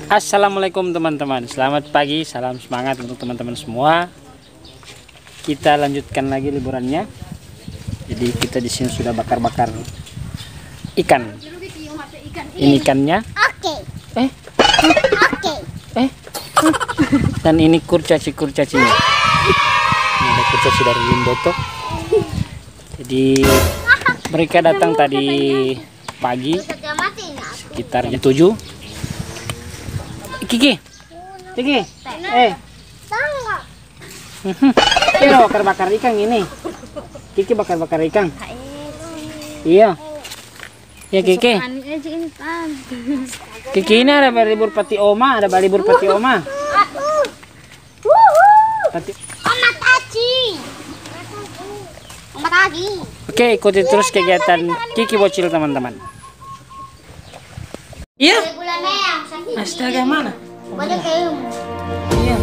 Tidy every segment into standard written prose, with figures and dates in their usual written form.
Assalamualaikum teman-teman, selamat pagi, salam semangat untuk teman-teman semua. Kita lanjutkan lagi liburannya. Jadi kita di sini sudah bakar-bakar ikan. Ini ikannya. Oke. Dan ini kurcaci-kurcacinya. Ini ada kurcaci dari Limboto. Jadi mereka datang tadi pagi sekitar jam 7. Kiki, Kiki bakar-bakar ikan ini. Kiki bakar-bakar ikan. Iya. Ya Kiki. Kiki ini ada libur pati oma, ada libur pati oma. Oke, ikuti terus kegiatan Kiki Bocil teman-teman. Iya. Astaga mana? Iya.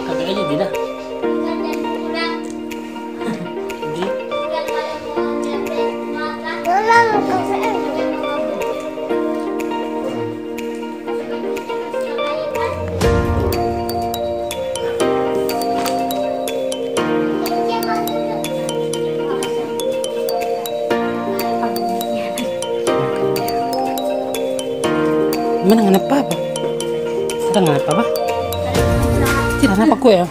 Kakak aja tidak. Mana ngapa apa? Kita ngapa apa? Tidak ngapa kue ya?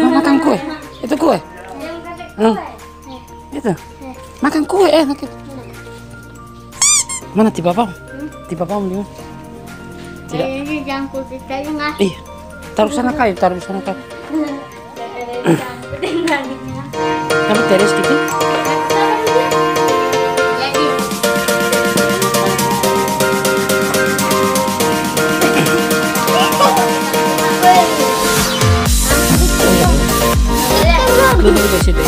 Makan kue? Itu kue? Itu? Makan kue enak itu. Mana tiba pam? Tiba pam di mana? Tidak. Ini jangkut tadi nggak? Iya. Taruh sana kayu, taruh sana kayu. Kamu teres gitu? Duduk di situ.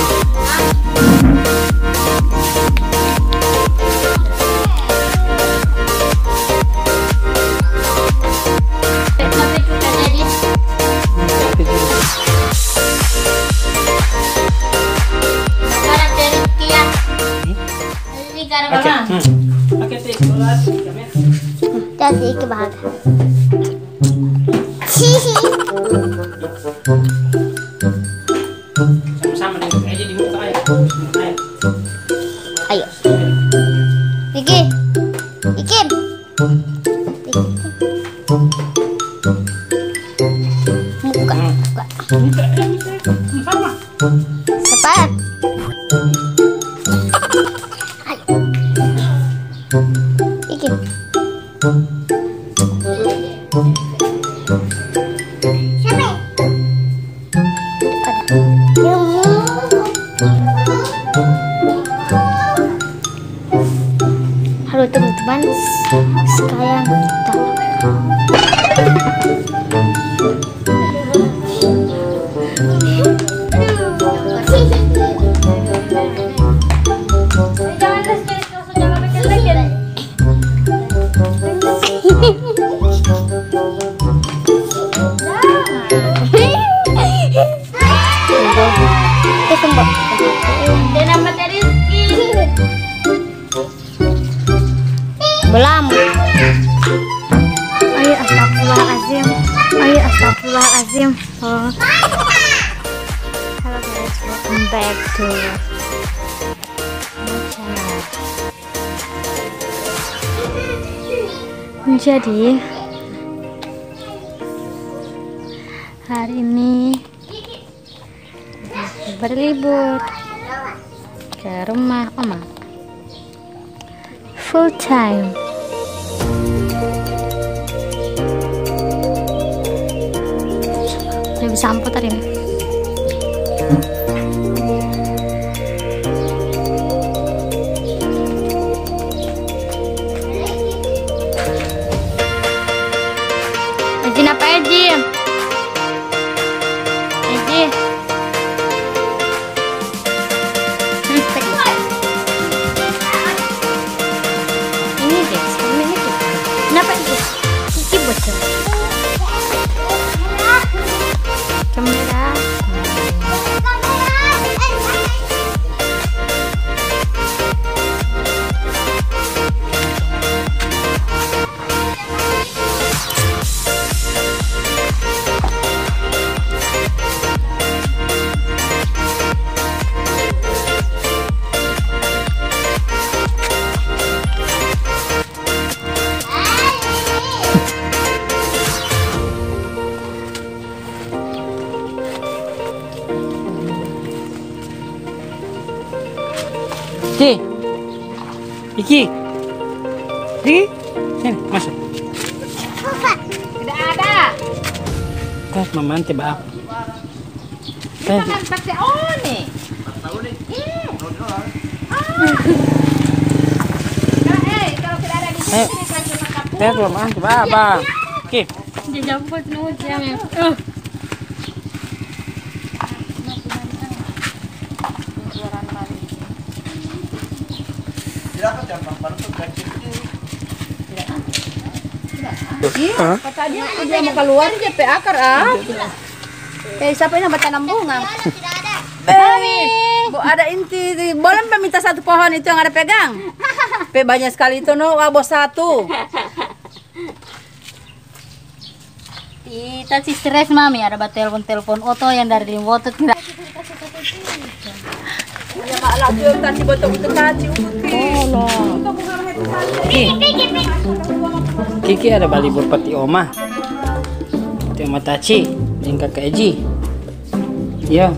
Jadi ke bahag. Sama-sama duduk aja di muka air. Ayo. Iki. Ikim. Muka. Sama. Cepat. Ayo. Ikim. Halo teman-teman, sekarang kita belam. Ayo astagfirullahaladzim. Ayo astagfirullahaladzim. Oh. Halo guys, welcome back to my channel. Jadi hari ini berlibur ke rumah oma full time. Udah bisa amput hari ini. Ejin apa Ejin? Ejin. Ini guys, kenapa itu? Kiki bocor. Kamera. Iki. Iki. Iki. Sini, masuk. Tidak ada. Kas mama nanti baap. Pakai oni. Kalau tidak ada di Ayo. Teh belum nanti baap. Oke. Dia jemput nujang. Kata dia mau keluar dia pe akar siapa ini bertanam bunga? Bu ada inti, boleh Mbak minta satu pohon itu yang ada pegang? Pe banyak sekali itu no, bos satu. Kita sih stres mami, ada telepon Oto yang dari Limboto tidak. Ya Pak lagi tadi betul-betul kaci Kiki ada bali berpati oma. Itu oma Taci, yang kakak Eji. Iya.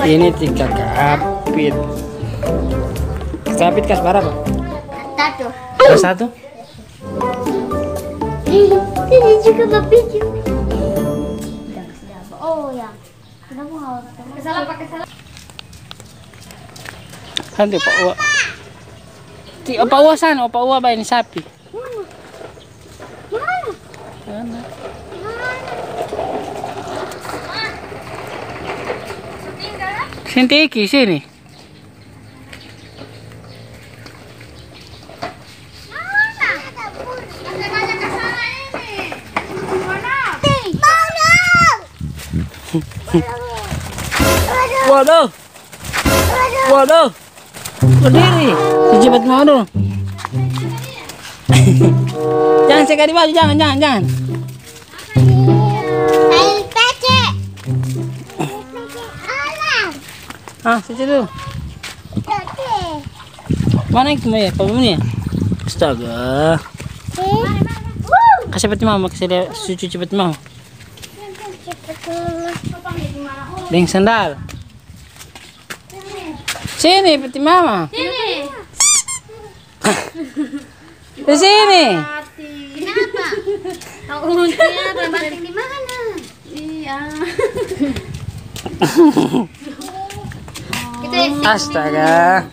Ini tiga kapit. Kapit kas berapa? Satu. Kas satu? Ini juga babi juga. Oh ya. Kenapa nggak? Kesalah pakai salah. Nanti Pak Uwa. Opa Uwa sana, Opa Uwa bayi ini sapi. Sana. Sini Iki, sini. Waduh. Waduh. Berdiri. Cepat mau dulu. Jangan sekali baju, jangan. Situ dulu. Mana yang kemana ya? Pembunuh ya? Astaga. Kasih peti mama, kasih lihat susu cepet mau. Deng sandal. Sini peti mama. Sini. Di sini. Kenapa? Tahu untungnya terbanting di mana? Iya. Astaga.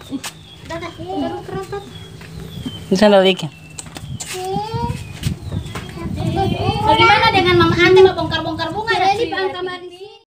Ini sandal ikan. Bagaimana dengan Mama Ante mau bongkar-bongkar bunga? Ada di kamar.